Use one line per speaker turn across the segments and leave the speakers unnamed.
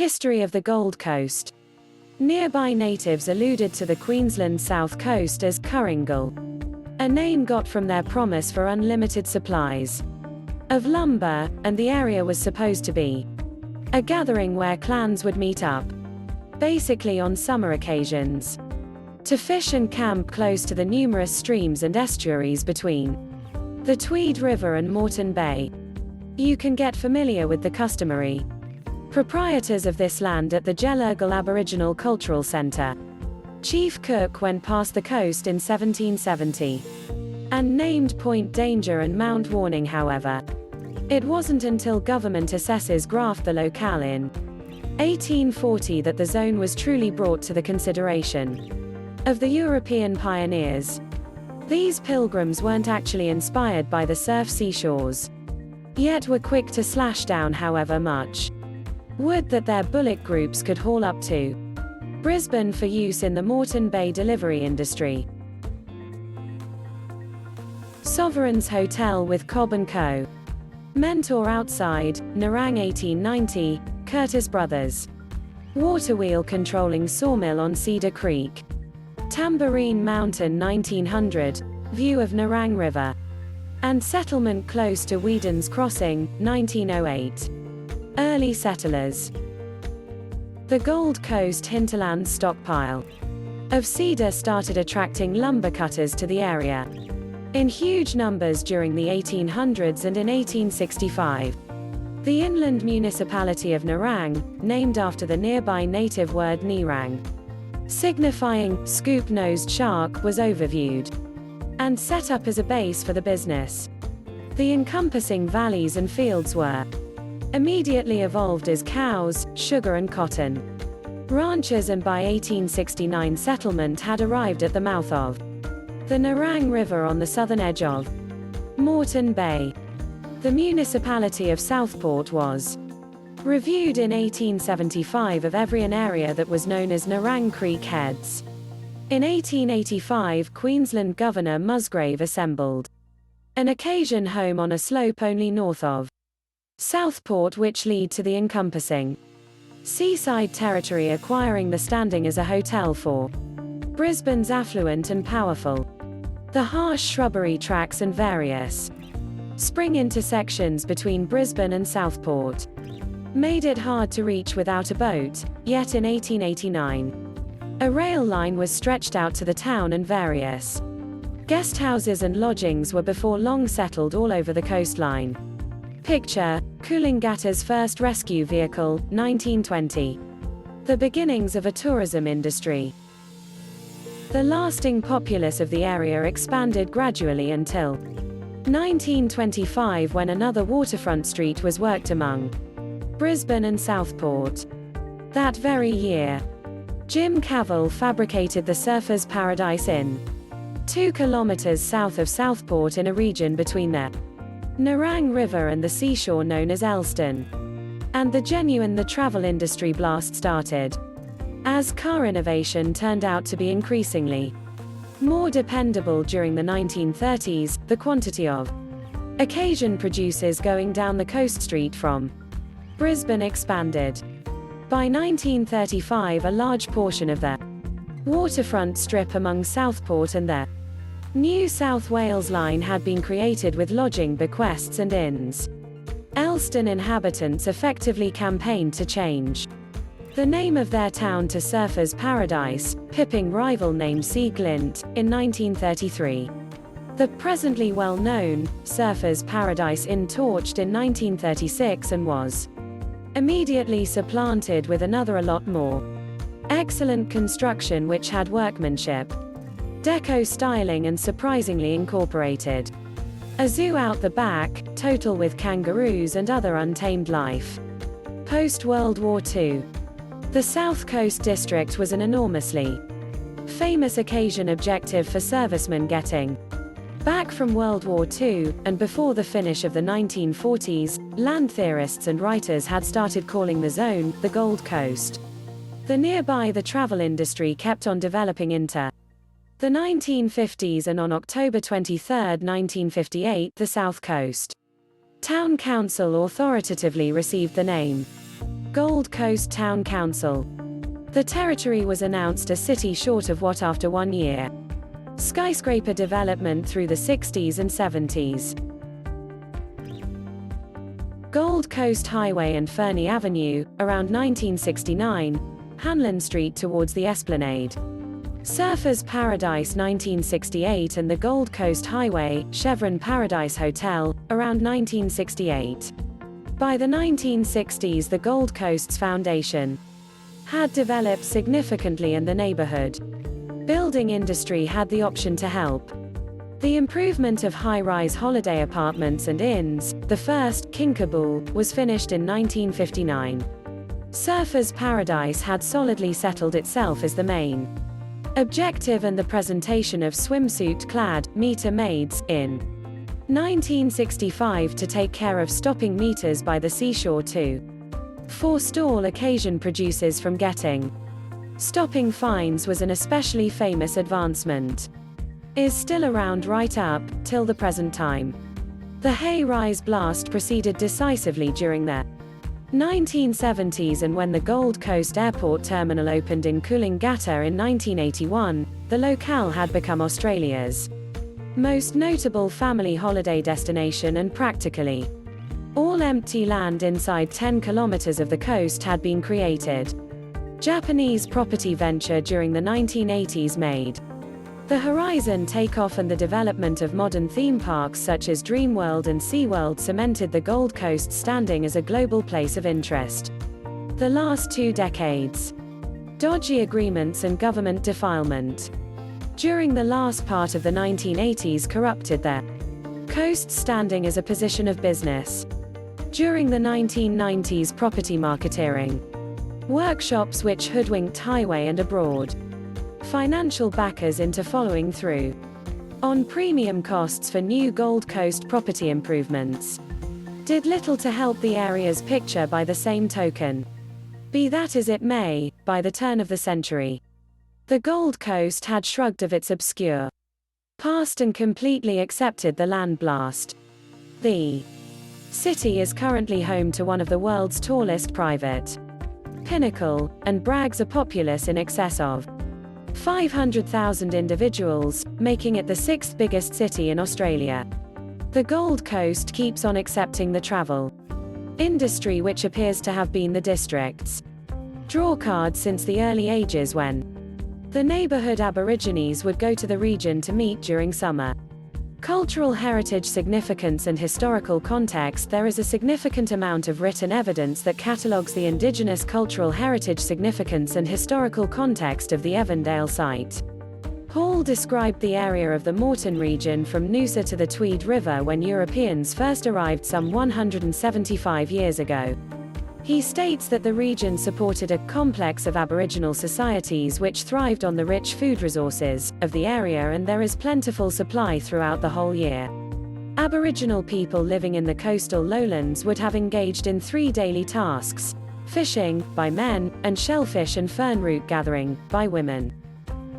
History of the Gold Coast. Nearby natives alluded to the Queensland south coast as Kurringal, a name got from their promise for unlimited supplies of lumber, and the area was supposed to be a gathering where clans would meet up, basically on summer occasions, to fish and camp close to the numerous streams and estuaries between the Tweed River and Moreton Bay. You can get familiar with the customary proprietors of this land at the Jelurgal Aboriginal Cultural Centre. Chief Cook went past the coast in 1770 and named Point Danger and Mount Warning. However, it wasn't until government assessors graphed the locale in 1840 that the zone was truly brought to the consideration of the European pioneers. These pilgrims weren't actually inspired by the surf seashores, yet were quick to slash down however much wood that their bullock groups could haul up to Brisbane for use in the Moreton Bay delivery industry. Sovereign's Hotel with Cobb & Co. Mentor outside, Nerang 1890, Curtis Brothers. Waterwheel controlling sawmill on Cedar Creek. Tambourine Mountain 1900, view of Nerang River. And settlement close to Whedon's Crossing, 1908. Early settlers. The Gold Coast hinterland stockpile of cedar started attracting lumber cutters to the area in huge numbers during the 1800s, and in 1865, the inland municipality of Nerang, named after the nearby native word Nerang, signifying scoop-nosed shark, was overviewed and set up as a base for the business. The encompassing valleys and fields were immediately evolved as cows, sugar and cotton ranches, and by 1869 settlement had arrived at the mouth of the Nerang River on the southern edge of Moreton Bay. The municipality of Southport was reviewed in 1875 of every an area that was known as Nerang Creek Heads. In 1885, Queensland Governor Musgrave assembled an occasion home on a slope only north of Southport, which lead to the encompassing seaside territory, acquiring the standing as a hotel for Brisbane's affluent and powerful. The harsh shrubbery tracks and various spring intersections between Brisbane and Southport made it hard to reach without a boat, yet in 1889, a rail line was stretched out to the town, and various guest houses and lodgings were before long settled all over the coastline. Picture, Coolangatta's first rescue vehicle, 1920. The beginnings of a tourism industry. The lasting populace of the area expanded gradually until 1925, when another waterfront street was worked among Brisbane and Southport. That very year, Jim Cavell fabricated the Surfers' Paradise Inn, 2 kilometers south of Southport in a region between the Nerang River and the seashore known as Elston. And the travel industry blast started, as car innovation turned out to be increasingly more dependable. During the 1930s, the quantity of occasion producers going down the coast street from Brisbane expanded. By 1935, a large portion of the waterfront strip among Southport and the New South Wales line had been created with lodging bequests and inns. Elston inhabitants effectively campaigned to change the name of their town to Surfers' Paradise, pipping rival name Sea Glint, in 1933. The presently well-known Surfers' Paradise Inn torched in 1936 and was immediately supplanted with another a lot more excellent construction, which had workmanship, deco styling, and surprisingly incorporated a zoo out the back, total with kangaroos and other untamed life. Post-World War II, the South Coast District was an enormously famous occasion objective for servicemen getting back from World War II, and before the finish of the 1940s, land theorists and writers had started calling the zone the Gold Coast. The travel industry kept on developing into the 1950s, and on October 23, 1958, the South Coast Town Council authoritatively received the name Gold Coast Town Council. The territory was announced a city short of what after 1 year. Skyscraper development through the 60s and 70s. Gold Coast Highway and Fernie Avenue, around 1969, Hanlon Street towards the Esplanade. Surfers Paradise 1968 and the Gold Coast Highway, Chevron Paradise Hotel, around 1968. By the 1960s the Gold Coast's foundation had developed significantly and the neighborhood building industry had the option to help. The improvement of high-rise holiday apartments and inns, the first, Kinkaboo, was finished in 1959. Surfers Paradise had solidly settled itself as the main objective and the presentation of swimsuit-clad meter maids in 1965 to take care of stopping meters by the seashore to forestall occasion producers from getting stopping fines was an especially famous advancement. Is still around right up till the present time. The Hay-Rise blast proceeded decisively during the 1970s, and when the Gold Coast Airport Terminal opened in Coolangatta in 1981, the locale had become Australia's most notable family holiday destination, and practically all empty land inside 10 kilometers of the coast had been created. Japanese property venture during the 1980s made the horizon take off, and the development of modern theme parks such as Dreamworld and SeaWorld cemented the Gold Coast standing as a global place of interest. The last 2 decades. Dodgy agreements and government defilement during the last part of the 1980s corrupted the coast's standing as a position of business. During the 1990s, property marketeering workshops which hoodwinked highway and abroad financial backers into following through on premium costs for new Gold Coast property improvements did little to help the area's picture. By the same token, be that as it may, by the turn of the century, the Gold Coast had shrugged of its obscure past and completely accepted the land blast. The city is currently home to one of the world's tallest private pinnacle, and brags a populace in excess of 500,000 individuals, making it the 6th biggest city in Australia. The Gold Coast keeps on accepting the travel industry, which appears to have been the district's drawcard since the early ages, when the neighborhood Aborigines would go to the region to meet during summer. Cultural heritage significance and historical context. There is a significant amount of written evidence that catalogues the Indigenous cultural heritage significance and historical context of the Evandale site. Hall described the area of the Moreton region from Noosa to the Tweed River when Europeans first arrived some 175 years ago. He states that the region supported a complex of Aboriginal societies which thrived on the rich food resources of the area, and there is plentiful supply throughout the whole year. Aboriginal people living in the coastal lowlands would have engaged in 3 daily tasks: fishing, by men, and shellfish and fern root gathering, by women.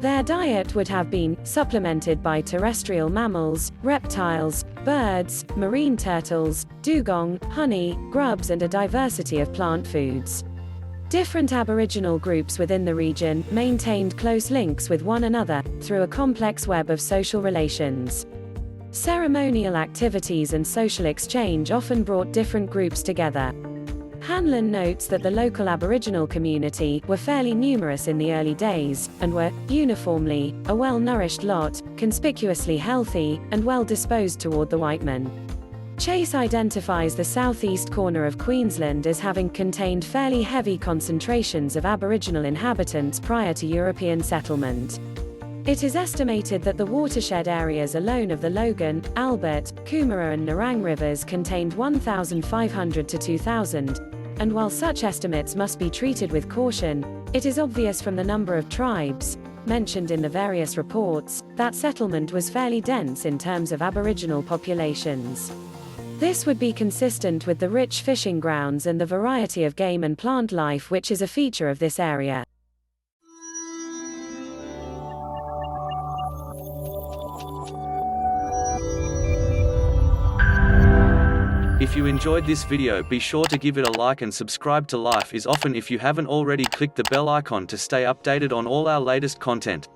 Their diet would have been supplemented by terrestrial mammals, reptiles, birds, marine turtles, dugong, honey, grubs, and a diversity of plant foods. Different Aboriginal groups within the region maintained close links with one another through a complex web of social relations. Ceremonial activities and social exchange often brought different groups together. Hanlon notes that the local Aboriginal community were fairly numerous in the early days, and were, uniformly, a well-nourished lot, conspicuously healthy, and well-disposed toward the white men. Chase identifies the southeast corner of Queensland as having contained fairly heavy concentrations of Aboriginal inhabitants prior to European settlement. It is estimated that the watershed areas alone of the Logan, Albert, Coomera and Nerang rivers contained 1,500 to 2,000, and while such estimates must be treated with caution, it is obvious from the number of tribes mentioned in the various reports that settlement was fairly dense in terms of Aboriginal populations. This would be consistent with the rich fishing grounds and the variety of game and plant life which is a feature of this area.
If you enjoyed this video, be sure to give it a like and subscribe to Life is Often if you haven't already. Click the bell icon to stay updated on all our latest content.